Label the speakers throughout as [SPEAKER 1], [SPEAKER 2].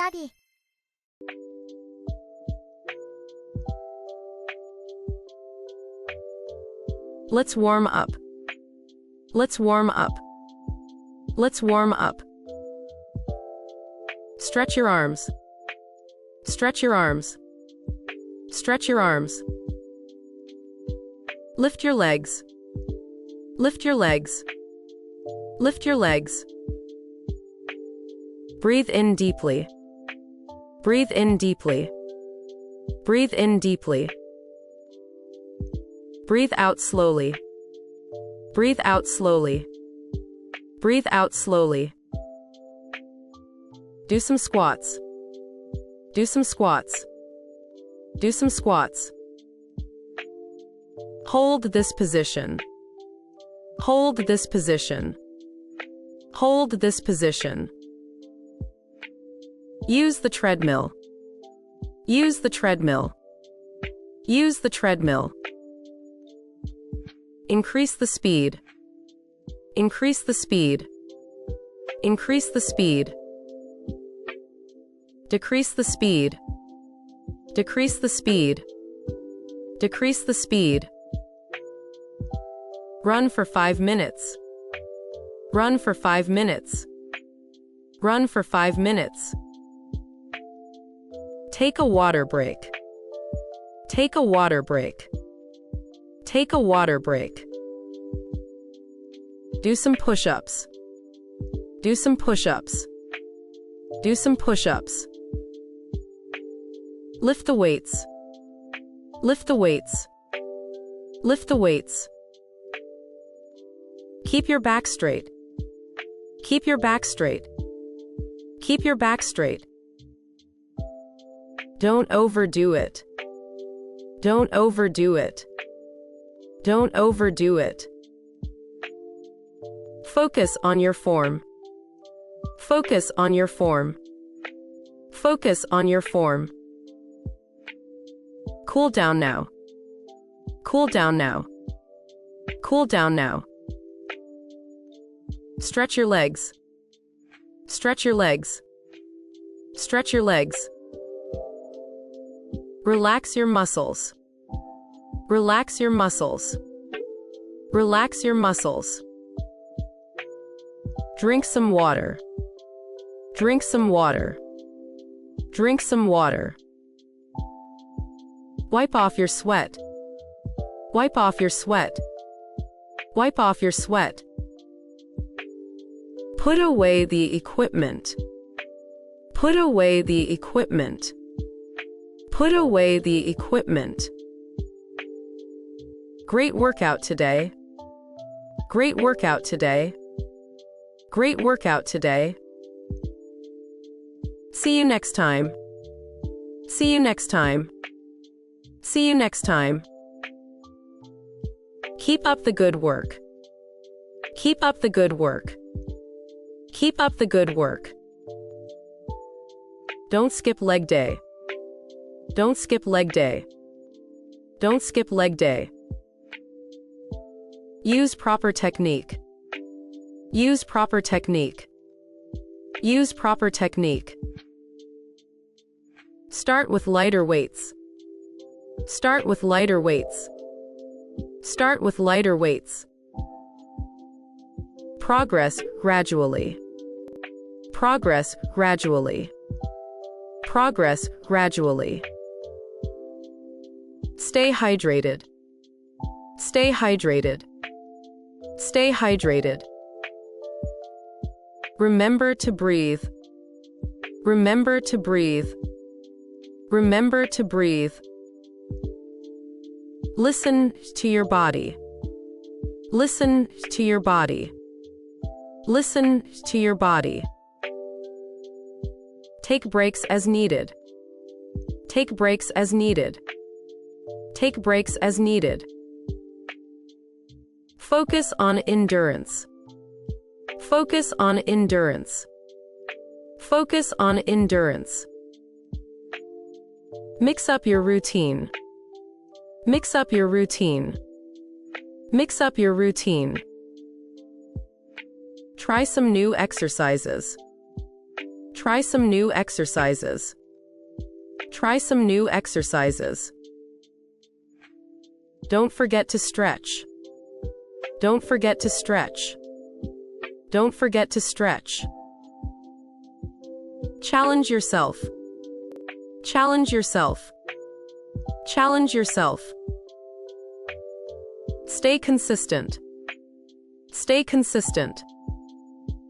[SPEAKER 1] study.
[SPEAKER 2] Let's warm up. Let's warm up. Let's warm up. Stretch your arms. Stretch your arms. Stretch your arms. Lift your legs. Lift your legs. Lift your legs. Breathe in deeply. Breathe in deeply. Breathe in deeply. Breathe out slowly. Breathe out slowly. Breathe out slowly. Do some squats. Do some squats. Do some squats. Hold this position. Hold this position. Hold this position. Use the treadmill. Use the treadmill. Use the treadmill. Increase the speed. Increase the speed. Increase the speed. Decrease the speed. Decrease the speed. Decrease the speed. Run for 5 minutes. Run for 5 minutes. Run for 5 minutes. Take a water break. Take a water break. Take a water break. Do some push-ups. Do some push-ups. Do some push-ups. Lift the weights. Lift the weights. Lift the weights. Keep your back straight. Keep your back straight. Keep your back straight. Don't overdo it. Don't overdo it. Don't overdo it. Focus on your form. Focus on your form. Focus on your form. Cool down now. Cool down now. Cool down now. Stretch your legs. Stretch your legs. Stretch your legs. Relax your muscles. Relax your muscles. Relax your muscles. Drink some water. Drink some water. Drink some water. Wipe off your sweat. Wipe off your sweat. Wipe off your sweat. Put away the equipment. Put away the equipment. Put away the equipment. Great workout today. Great workout today. Great workout today. See you next time. See you next time. See you next time. Keep up the good work. Keep up the good work. Keep up the good work. Don't skip leg day. Don't skip leg day. Don't skip leg day. Use proper technique. Use proper technique. Use proper technique. Start with lighter weights. Start with lighter weights. Start with lighter weights. Progress gradually. Progress gradually. Progress gradually. Stay hydrated. Stay hydrated. Stay hydrated. Remember to breathe. Remember to breathe. Remember to breathe. Listen to your body. Listen to your body. Listen to your body. Take breaks as needed. Take breaks as needed. Take breaks as needed. Focus on endurance. Focus on endurance. Focus on endurance. Mix up your routine. Mix up your routine. Mix up your routine. Try some new exercises. Try some new exercises. Try some new exercises. Don't forget to stretch. Don't forget to stretch. Don't forget to stretch. Challenge yourself. Challenge yourself. Challenge yourself. Stay consistent. Stay consistent.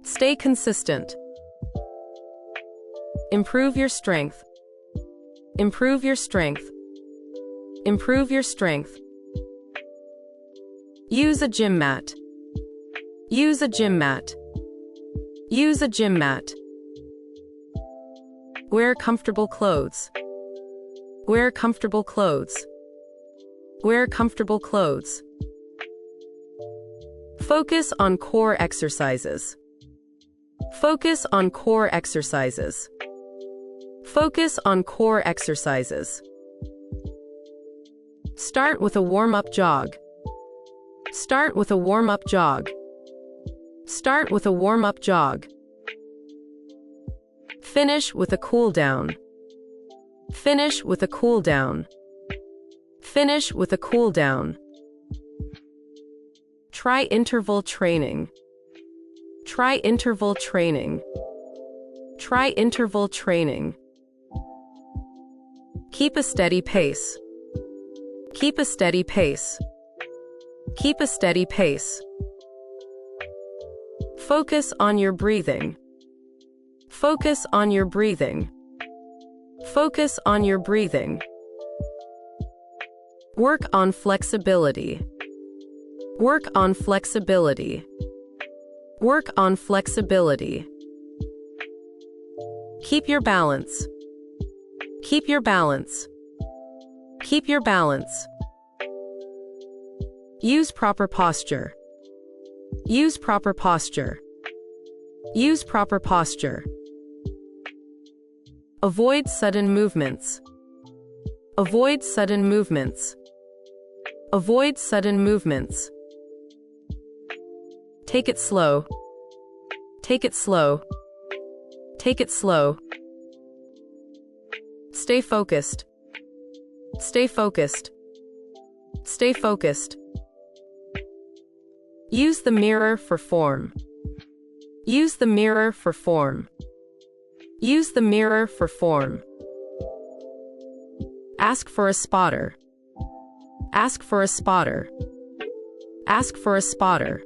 [SPEAKER 2] Stay consistent. Improve your strength. Improve your strength. Improve your strength. Use a gym mat. Use a gym mat. Use a gym mat. Wear comfortable clothes. Wear comfortable clothes. Wear comfortable clothes. Focus on core exercises. Focus on core exercises. Focus on core exercises. Start with a warm-up jog. Start with a warm-up jog. Start with a warm-up jog. Finish with a cool down. Finish with a cool down. Finish with a cool down. Try interval training. Try interval training. Try interval training. Keep a steady pace. Keep a steady pace. Keep a steady pace. Focus on your breathing. Focus on your breathing. Focus on your breathing. Work on flexibility. Work on flexibility. Work on flexibility. Keep your balance. Keep your balance. Keep your balance. Use proper posture. Use proper posture. Use proper posture. Avoid sudden movements. Avoid sudden movements. Avoid sudden movements. Take it slow. Take it slow. Take it slow. Stay focused. Stay focused. Stay focused. Use the mirror for form. Use the mirror for form. Use the mirror for form. Ask for a spotter. Ask for a spotter. Ask for a spotter.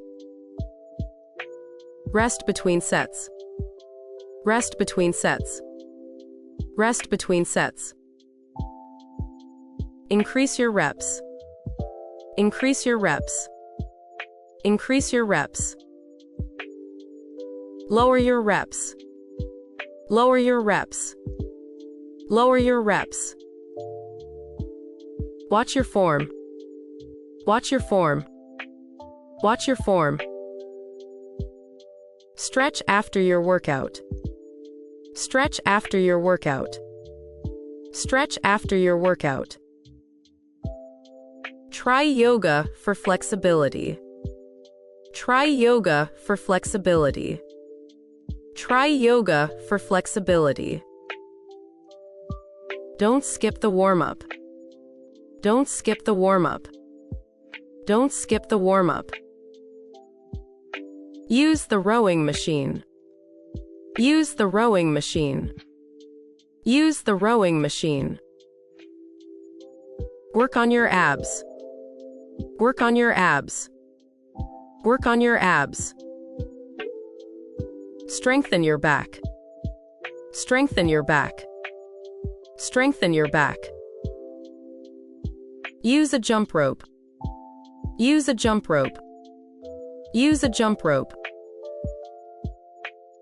[SPEAKER 2] Rest between sets. Rest between sets. Rest between sets. Increase your reps. Increase your reps. Increase your reps. Lower your reps. Lower your reps. Lower your reps. Watch your form. Watch your form. Watch your form. Stretch after your workout. Stretch after your workout. Stretch after your workout. Try yoga for flexibility. Try yoga for flexibility. Try yoga for flexibility. Don't skip the warm-up. Don't skip the warm-up. Don't skip the warm-up. Use the rowing machine. Use the rowing machine. Use the rowing machine. Work on your abs. Work on your abs. Work on your abs. Strengthen your back. Strengthen your back. Strengthen your back. Use a jump rope. Use a jump rope. Use a jump rope.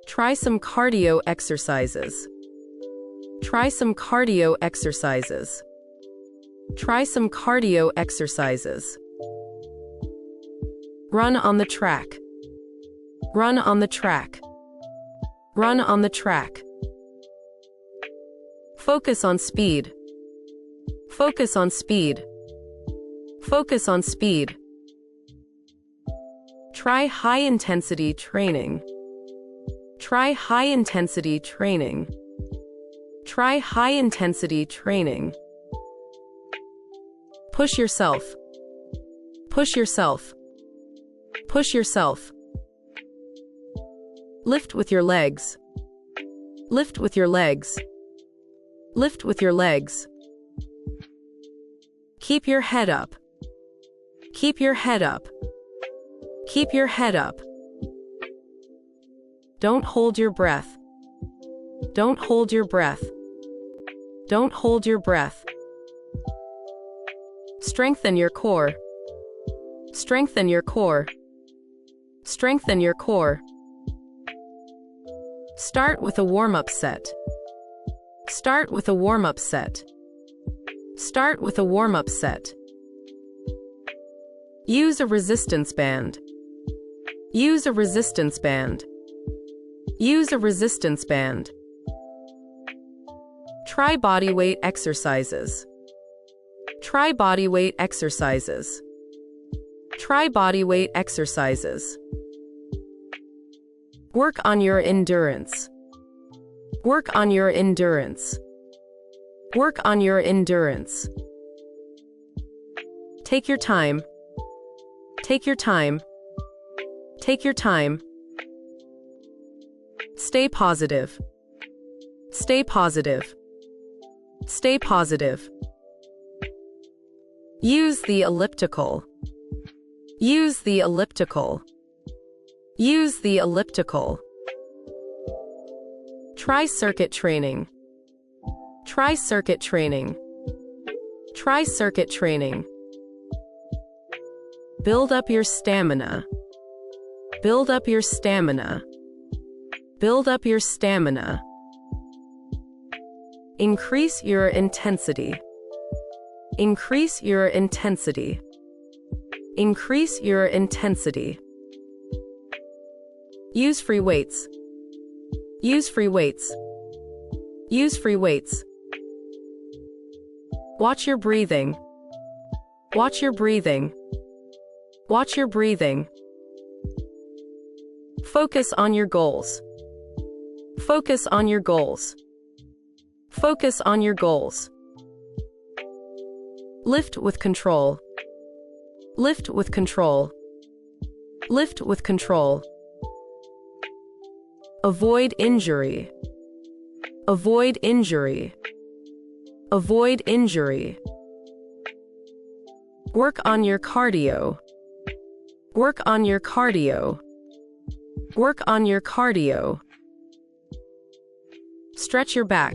[SPEAKER 2] Try some cardio exercises. Try some cardio exercises. Try some cardio exercises. Run on the track. Run on the track. Run on the track. Focus on speed. Focus on speed. Focus on speed. Try high-intensity training. Try high-intensity training. Try high-intensity training. Push yourself. Push yourself. Push yourself. Lift with your legs. Lift with your legs. Lift with your legs. Keep your head up. Keep your head up. Keep your head up. Don't hold your breath. Don't hold your breath. Don't hold your breath. Strengthen your core. Strengthen your core. Strengthen your core. Start with a warm-up set. Start with a warm-up set. Start with a warm-up set. Use a resistance band. Use a resistance band. Use a resistance band. Try bodyweight exercises. Try bodyweight exercises. Try bodyweight exercises. Work on your endurance. Work on your endurance. Work on your endurance. Take your time. Take your time. Take your time. Stay positive. Stay positive. Stay positive. Use the elliptical. Use the elliptical. Use the elliptical. Try circuit training. Try circuit training. Try circuit training. Build up your stamina. Build up your stamina. Build up your stamina. Increase your intensity. Increase your intensity. Increase your intensity. Use free weights. Use free weights. Use free weights. Watch your breathing. Watch your breathing. Watch your breathing. Focus on your goals. Focus on your goals. Focus on your goals. Lift with control. Lift with control. Lift with control. Avoid injury. Avoid injury. Avoid injury. Work on your cardio. Work on your cardio. Work on your cardio. Stretch your back.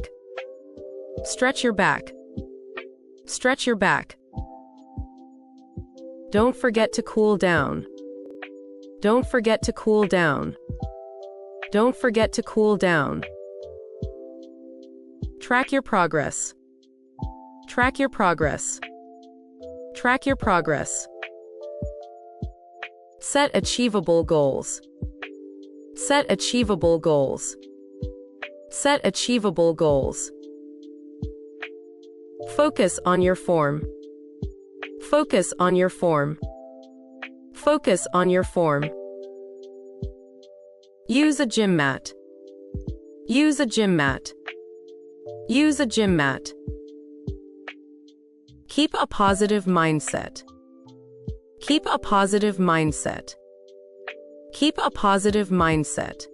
[SPEAKER 2] Stretch your back. Stretch your back. Don't forget to cool down. Don't forget to cool down. Don't forget to cool down. Track your progress. Track your progress. Track your progress. Set achievable goals. Set achievable goals. Set achievable goals. Focus on your form. Focus on your form. Focus on your form. Use a gym mat. Use a gym mat. Use a gym mat. Keep a positive mindset. Keep a positive mindset. Keep a positive mindset.